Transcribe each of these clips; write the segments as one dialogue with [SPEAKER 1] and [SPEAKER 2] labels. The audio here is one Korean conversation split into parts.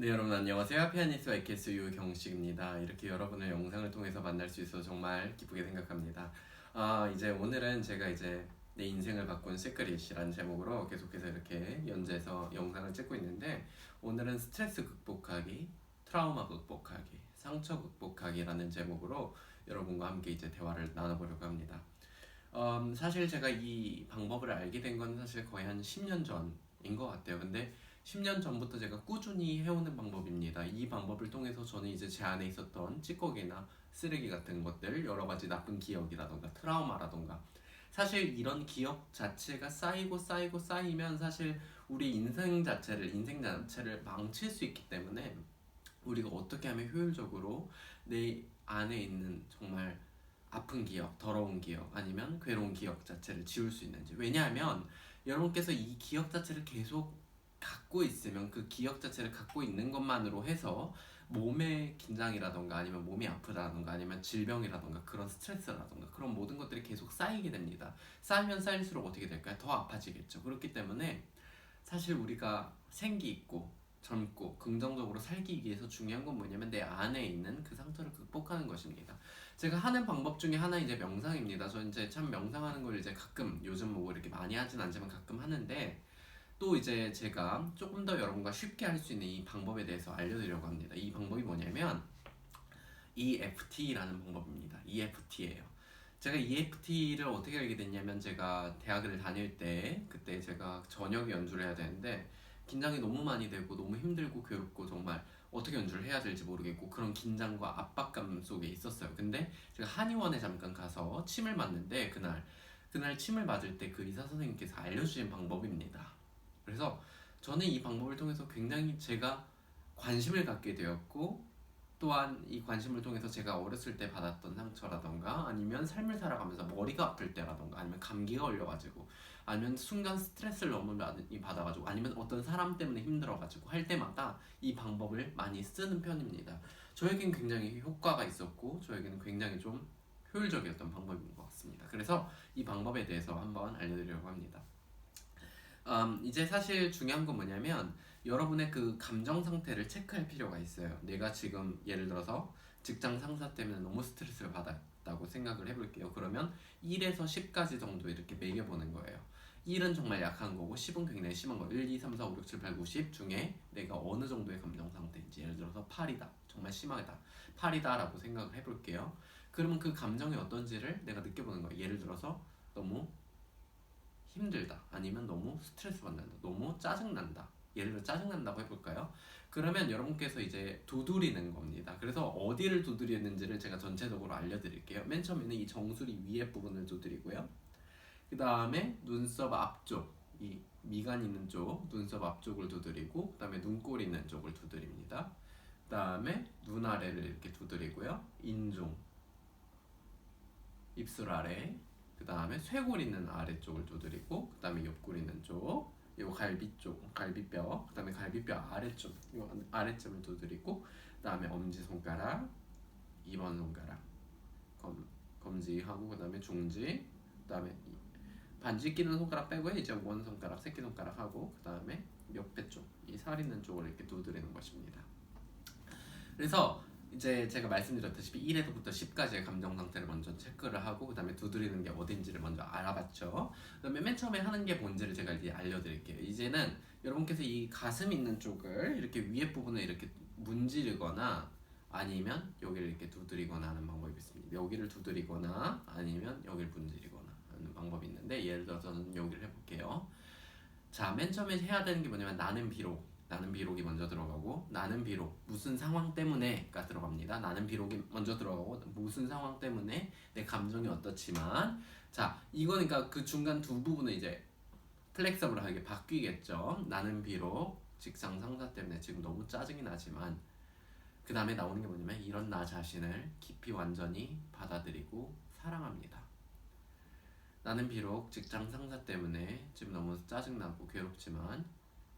[SPEAKER 1] 네, 여러분 안녕하세요. 피아니스트 IKS 유경식입니다. 이렇게 여러분을 영상을 통해서 만날 수 있어서 정말 기쁘게 생각합니다. 이제 오늘은 제가 내 인생을 바꾼 시크릿이라는 제목으로 계속해서 이렇게 연재해서 영상을 찍고 있는데, 오늘은 스트레스 극복하기, 트라우마 극복하기, 상처 극복하기라는 제목으로 여러분과 함께 이제 대화를 나눠보려고 합니다. 사실 제가 이 방법을 알게 된 건 사실 거의 한 10년 전인 것 같아요. 근데 10년 전부터 제가 꾸준히 해오는 방법입니다. 이 방법을 통해서 저는 이제 제 안에 있었던 찌꺼기나 쓰레기 같은 것들, 여러 가지 나쁜 기억이라던가 트라우마라던가, 사실 이런 기억 자체가 쌓이면 사실 우리 인생 자체를 망칠 수 있기 때문에, 우리가 어떻게 하면 효율적으로 내 안에 있는 정말 아픈 기억, 더러운 기억, 아니면 괴로운 기억 자체를 지울 수 있는지. 왜냐하면 여러분께서 이 기억 자체를 계속 갖고 있으면, 그 기억 자체를 갖고 있는 것만으로 해서 몸의 긴장이라던가, 아니면 몸이 아프다던가, 아니면 질병이라던가, 그런 스트레스라던가, 그런 모든 것들이 계속 쌓이게 됩니다. 쌓이면 쌓일수록 어떻게 될까요? 더 아파지겠죠. 그렇기 때문에 사실 우리가 생기 있고 젊고 긍정적으로 살기 위해서 중요한 건 뭐냐면, 내 안에 있는 그 상처를 극복하는 것입니다. 제가 하는 방법 중에 하나 이제 명상입니다. 저 이제 참 명상하는 걸 이제 가끔, 요즘 뭐 이렇게 많이 하진 않지만 가끔 하는데, 또 이제 제가 조금 더 여러분과 쉽게 할 수 있는 이 방법에 대해서 알려드리려고 합니다. 이 방법이 뭐냐면 EFT라는 방법입니다. EFT예요. 제가 EFT를 어떻게 알게 됐냐면, 제가 대학을 다닐 때, 그때 제가 저녁에 연주를 해야 되는데 긴장이 너무 많이 되고 너무 힘들고 괴롭고, 정말 어떻게 연주를 해야 될지 모르겠고 그런 긴장과 압박감 속에 있었어요. 근데 제가 한의원에 잠깐 가서 침을 맞는데, 그날 침을 맞을 때 그 의사 선생님께서 알려주신 방법입니다. 그래서 저는 이 방법을 통해서 굉장히 제가 관심을 갖게 되었고, 또한 이 관심을 통해서 제가 어렸을 때 받았던 상처라던가, 아니면 삶을 살아가면서 머리가 아플 때라던가, 아니면 감기가 걸려가지고, 아니면 순간 스트레스를 너무 많이 받아가지고, 아니면 어떤 사람 때문에 힘들어가지고 할 때마다 이 방법을 많이 쓰는 편입니다. 저에겐 굉장히 효과가 있었고, 저에게는 굉장히 좀 효율적이었던 방법인 것 같습니다. 그래서 이 방법에 대해서 한번 알려드리려고 합니다. 이제 사실 중요한 건 뭐냐면, 여러분의 그 감정 상태를 체크할 필요가 있어요. 내가 지금 예를 들어서 직장 상사 때문에 너무 스트레스를 받았다고 생각을 해볼게요. 그러면 1에서 10까지 정도 이렇게 매겨보는 거예요. 1은 정말 약한 거고 10은 굉장히 심한 거예요. 1, 2, 3, 4, 5, 6, 7, 8, 9, 10 중에 내가 어느 정도의 감정 상태인지, 예를 들어서 8이다, 정말 심하다, 8이다 라고 생각을 해볼게요. 그러면 그 감정이 어떤지를 내가 느껴보는 거예요. 예를 들어서 너무 힘들다, 아니면 너무 스트레스 받는다, 너무 짜증난다, 예를 들어 짜증난다고 해볼까요? 그러면 여러분께서 이제 두드리는 겁니다. 그래서 어디를 두드리는지를 제가 전체적으로 알려드릴게요. 맨 처음에는 이 정수리 위에 부분을 두드리고요. 그 다음에 눈썹 앞쪽, 이 미간 있는 쪽, 눈썹 앞쪽을 두드리고, 그 다음에 눈꼬리 있는 쪽을 두드립니다. 그 다음에 눈 아래를 이렇게 두드리고요. 인중, 입술 아래, 그 다음에 쇄골 있는 아래쪽을 두드리고, 그 다음에 옆골 있는 쪽, 요 갈비 쪽, 갈비뼈, 그 다음에 갈비뼈 아래쪽, 요 아래쯤을 두드리고, 그 다음에 엄지손가락, 2번 손가락, 검지하고, 그 다음에 중지, 그 다음에 반지 끼는 손가락 빼고 이제 원 손가락, 새끼 손가락 하고, 그 다음에 옆에 쪽, 이 살 있는 쪽을 이렇게 두드리는 것입니다. 그래서 이제 제가 말씀드렸다시피 1에서부터 10까지의 감정 상태를 먼저 체크를 하고, 그 다음에 두드리는 게 어딘지를 먼저 알아봤죠. 그 다음에 맨 처음에 하는 게 뭔지를 제가 이제 알려드릴게요. 이제는 여러분께서 이 가슴 있는 쪽을 이렇게 위에 부분을 이렇게 문지르거나, 아니면 여기를 이렇게 두드리거나 하는 방법이 있습니다. 여기를 두드리거나 아니면 여기를 문지르거나 하는 방법이 있는데, 예를 들어서 저는 여기를 해볼게요. 자, 맨 처음에 해야 되는 게 뭐냐면, 나는 비록이 먼저 들어가고, 나는 비록 무슨 상황 때문에가 들어갑니다. 나는 비록이 먼저 들어가고, 무슨 상황 때문에 내 감정이 어떻지만, 자, 이거니까 그 중간 두 부분은 이제 플렉서블하게 바뀌겠죠. 나는 비록 직장 상사 때문에 지금 너무 짜증이 나지만, 그 다음에 나오는 게 뭐냐면, 이런 나 자신을 깊이 완전히 받아들이고 사랑합니다. 나는 비록 직장 상사 때문에 지금 너무 짜증나고 괴롭지만,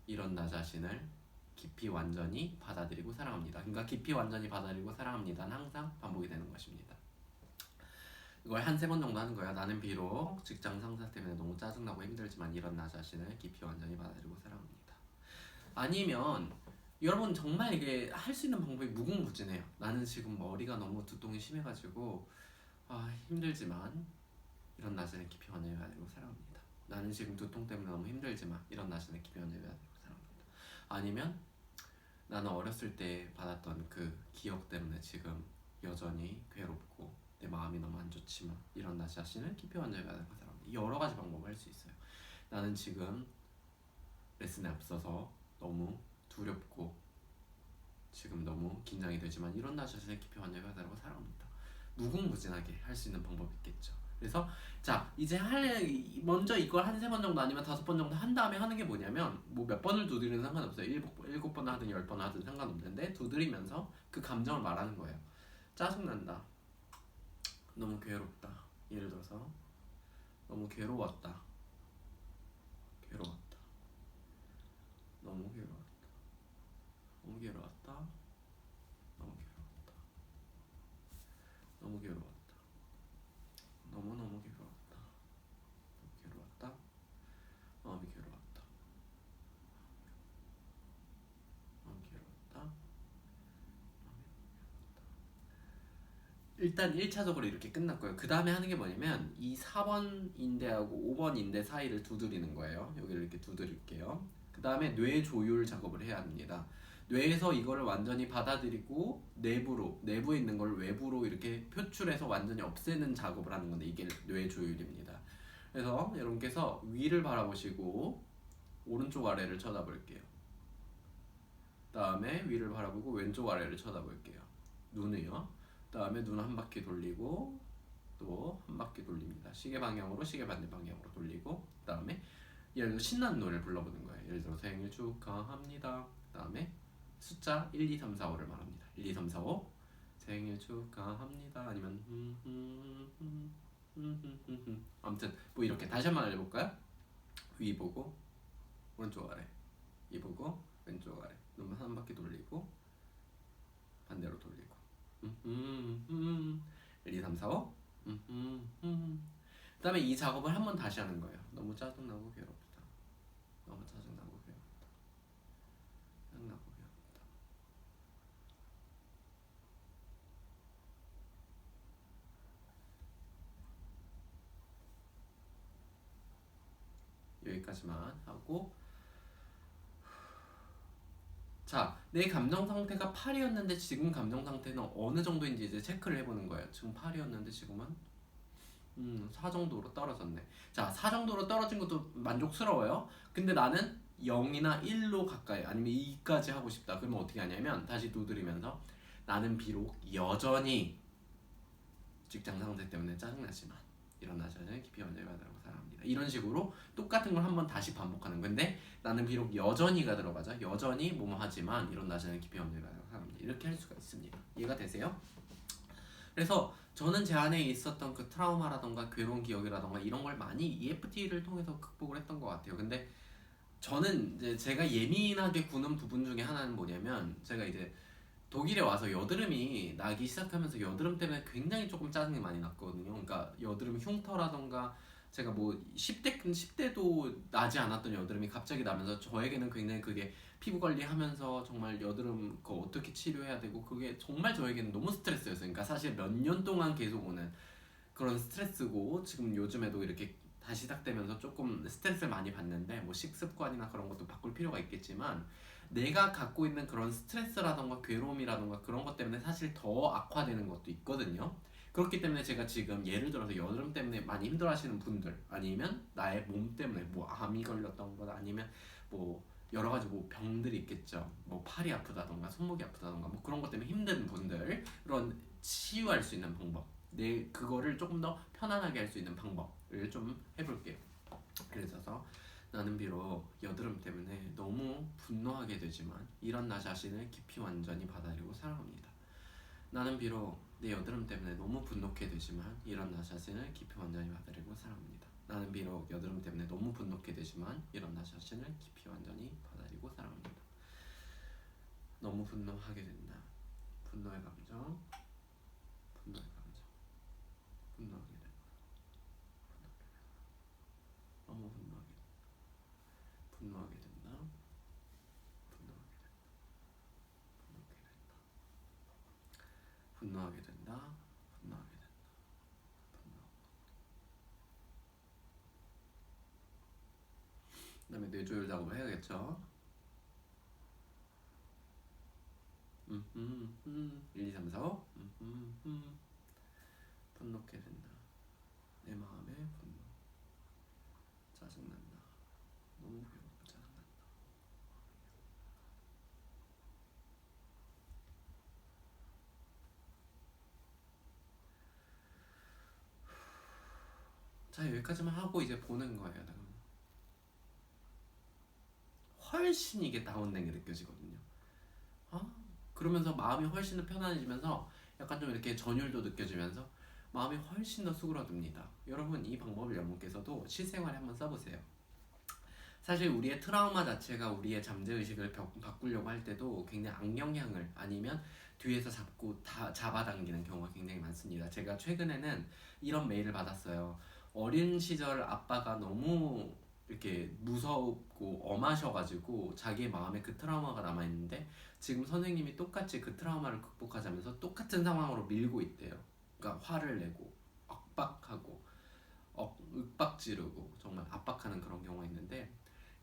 [SPEAKER 1] 이런 나 자신을 깊이 완전히 받아들이고 사랑합니다. 그러니까 깊이 완전히 받아들이고 사랑합니다는 항상 반복이 되는 것입니다. 이걸 한 3번 정도 하는 거예요. 나는 비록 직장 상사 때문에 너무 짜증나고 힘들지만, 이런 나 자신을 깊이 완전히 받아들이고 사랑합니다. 아니면 여러분 정말 이게 할 수 있는 방법이 무궁무진해요. 나는 지금 머리가 너무 두통이 심해가지고 힘들지만 이런 낮에는 깊이 원해야 되고 사랑합니다. 나는 지금 두통 때문에 너무 힘들지만 이런 낮에는 깊이 원해야 되고 사랑합니다. 아니면 나는 어렸을 때 받았던 그 기억 때문에 지금 여전히 괴롭고 내 마음이 너무 안 좋지만 이런 나 자신을 깊이 원해야 되고 사랑합니다. 여러 가지 방법을 할 수 있어요. 나는 지금 레슨에 앞서서 너무 두렵고 지금 너무 긴장이 되지만 이런 나 자신을 깊이 원해야 되고 사랑합니다. 무궁무진하게 할 수 있는 방법이 있겠죠. 그래서 자 이제 먼저 이걸 한 3번 정도 아니면 5번 정도 한 다음에 하는 게 뭐냐면 뭐 몇 번을 두드리는 상관없어요. 7번 하든 10번 하든 상관없는데 두드리면서 그 감정을 말하는 거예요. 짜증난다, 너무 괴롭다, 예를 들어서 너무 괴로웠다, 괴로웠다, 너무 괴로웠다, 너무 괴로웠다, 너무 괴로웠다, 너무 괴로웠다, 너무너무 괴로웠다, 너무 괴로웠다, 마음이 괴로웠다, 마음이 괴로웠다. 일단 1차적으로 이렇게 끝났고요. 그 다음에 하는 게 뭐냐면 이 4번 인대하고 5번 인대 사이를 두드리는 거예요. 여기를 이렇게 두드릴게요. 그 다음에 뇌 조율 작업을 해야 합니다. 뇌에서 이거를 완전히 받아들이고 내부에 있는 걸 외부로 이렇게 표출해서 완전히 없애는 작업을 하는 건데 이게 뇌 조율입니다. 그래서 여러분께서 위를 바라보시고 오른쪽 아래를 쳐다볼게요. 다음에 위를 바라보고 왼쪽 아래를 쳐다볼게요. 눈을요. 다음에 눈 한 바퀴 돌리고 또 한 바퀴 돌립니다. 시계 방향으로 시계 반대 방향으로 돌리고 다음에 예를 들어 신나는 노래를 불러보는 거예요. 예를 들어 생일 축하합니다. 다음에 숫자 1, 2, 3, 4, 5를 말합니다. 1, 2, 3, 4, 5 생일 축하합니다. 아니면 아무튼 뭐 이렇게 다시 한번 알려볼까요? 위 보고 오른쪽 아래, 위 보고 왼쪽 아래, 눈 한 바퀴 돌리고 반대로 돌리고 1, 2, 3, 4, 5 그 다음에 이 작업을 한 번 다시 하는 거예요. 너무 짜증나고 괴롭다, 너무 짜증나고 괴롭다, 짜증나고 괴롭다. 여기까지만 하고 자, 내 감정 상태가 8이었는데 지금 감정 상태는 어느 정도인지 이제 체크를 해보는 거예요. 지금 8이었는데 지금은 4 정도로 떨어졌네. 자, 4 정도로 떨어진 것도 만족스러워요. 근데 나는 0이나 1로 가까이 아니면 2까지 하고 싶다. 그러면 어떻게 하냐면 다시 두드리면서 나는 비록 여전히 직장 상태 때문에 짜증나지만 이런 나 자신을 깊이 원해가라고 사랑합니다. 이런 식으로 똑같은 걸 한번 다시 반복하는 건데 나는 비록 여전히가 들어가죠. 여전히 뭐뭐 하지만 이런 나 자신을 깊이 원해가라고 사랑합니다. 이렇게 할 수가 있습니다. 이해가 되세요? 그래서 저는 제 안에 있었던 그 트라우마라던가 괴로운 기억이라던가 이런 걸 많이 EFT를 통해서 극복을 했던 것 같아요. 근데 저는 이제 제가 예민하게 구는 부분 중에 하나는 뭐냐면 제가 이제 독일에 와서 여드름이 나기 시작하면서 여드름 때문에 굉장히 조금 짜증이 많이 났거든요. 그러니까 여드름 흉터라던가 제가 뭐 10대도 나지 않았던 여드름이 갑자기 나면서 저에게는 굉장히 그게 피부 관리하면서 정말 여드름 그거 어떻게 치료해야 되고 그게 정말 저에게는 너무 스트레스였어요. 그러니까 사실 몇 년 동안 계속 오는 그런 스트레스고 지금 요즘에도 이렇게 다시 시작되면서 조금 스트레스를 많이 받는데 뭐 식습관이나 그런 것도 바꿀 필요가 있겠지만 내가 갖고 있는 그런 스트레스라던가 괴로움이라던가 그런 것 때문에 사실 더 악화되는 것도 있거든요. 그렇기 때문에 제가 지금 예를 들어서 여드름 때문에 많이 힘들어하시는 분들 아니면 나의 몸 때문에 뭐 암이 걸렸던 것 아니면 뭐 여러 가지 뭐 병들이 있겠죠. 뭐 팔이 아프다던가 손목이 아프다던가 뭐 그런 것 때문에 힘든 분들 그런 치유할 수 있는 방법 내 그거를 조금 더 편안하게 할 수 있는 방법을 좀 해볼게요. 그래서 나는 비록 여드름 때문에 너무 분노하게 되지만 이런 나 자신을 깊이 완전히 받아들이고 사랑합니다. 나는 비록 내 여드름 때문에 너무 분노하게 되지만 이런 나 자신을 깊이 완전히 받아들이고 사랑합니다. 나는 비록 여드름 때문에 너무 분노하게 되지만 이런 나 자신을 깊이 완전히 받아들이고 사랑합니다. 너무 분노하게 된다. 분노의 감정, 분노의 감정, 분노하게 된다. 너무 분노하게 된다. 분노하게 된다. 분노하게 된다. 그다음에 뇌조율 작업을 해야겠죠. 1, 2, 3, 4, 5. 분노케 된다. 내 마음에 분노. 짜증난다. 너무 괴롭고 짜증난다. 자, 여기까지만 하고 이제 보는 거예요. 훨씬 이게 다운된 게 느껴지거든요. 그러면서 마음이 훨씬 더 편안해지면서 약간 좀 이렇게 전율도 느껴지면서 마음이 훨씬 더 수그러듭니다. 여러분, 이 방법을 여러분께서도 실생활에 한번 써보세요. 사실 우리의 트라우마 자체가 우리의 잠재의식을 바꾸려고 할 때도 굉장히 악영향을 아니면 뒤에서 잡아당기는 경우가 굉장히 많습니다. 제가 최근에는 이런 메일을 받았어요. 어린 시절 아빠가 너무 이렇게 무섭고 엄하셔가지고 자기의 마음에 그 트라우마가 남아있는데 지금 선생님이 똑같이 그 트라우마를 극복하자면서 똑같은 상황으로 밀고 있대요. 그러니까 화를 내고 압박하고 윽박 지르고 정말 압박하는 그런 경우가 있는데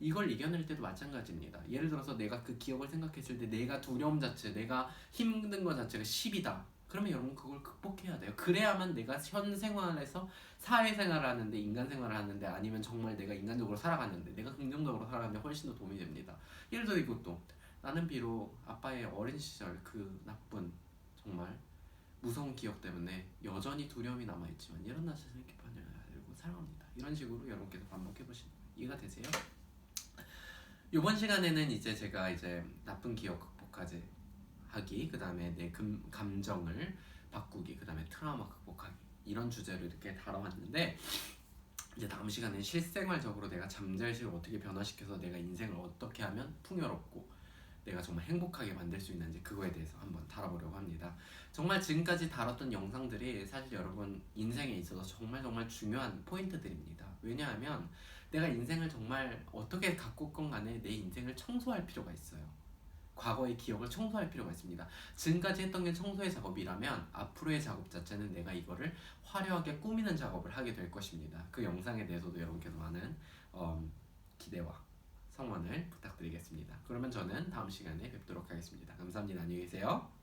[SPEAKER 1] 이걸 이겨낼 때도 마찬가지입니다. 예를 들어서 내가 그 기억을 생각했을 때 내가 두려움 자체, 내가 힘든 것 자체가 10이다. 그러면 여러분 그걸 극복해야 돼요. 그래야만 내가 현 생활에서 사회생활을 하는데, 인간생활을 하는데, 아니면 정말 내가 인간적으로 살아가는데, 내가 긍정적으로 살아가는데 훨씬 더 도움이 됩니다. 예를 들어 이것도 나는 비록 아빠의 어린 시절 그 나쁜 정말 무서운 기억 때문에 여전히 두려움이 남아있지만 일어나 자신을 기판을 알고 사랑합니다. 이런 식으로 여러분께서 반복해보시면 이해가 되세요? 이번 시간에는 이제 제가 이제 나쁜 기억 극복하기, 그 다음에 내 감정을 바꾸기, 그 다음에 트라우마 극복하기 이런 주제로 이렇게 다뤄왔는데 이제 다음 시간에 실생활적으로 내가 잠재의식을 어떻게 변화시켜서 내가 인생을 어떻게 하면 풍요롭고 내가 정말 행복하게 만들 수 있는지 그거에 대해서 한번 다뤄보려고 합니다. 정말 지금까지 다뤘던 영상들이 사실 여러분 인생에 있어서 정말 중요한 포인트들입니다. 왜냐하면 내가 인생을 정말 어떻게 가꾸건 간에 내 인생을 청소할 필요가 있어요. 과거의 기억을 청소할 필요가 있습니다. 지금까지 했던 게 청소의 작업이라면 앞으로의 작업 자체는 내가 이거를 화려하게 꾸미는 작업을 하게 될 것입니다. 그 영상에 대해서도 여러분께서 많은 기대와 성원을 부탁드리겠습니다. 그러면 저는 다음 시간에 뵙도록 하겠습니다. 감사합니다. 안녕히 계세요.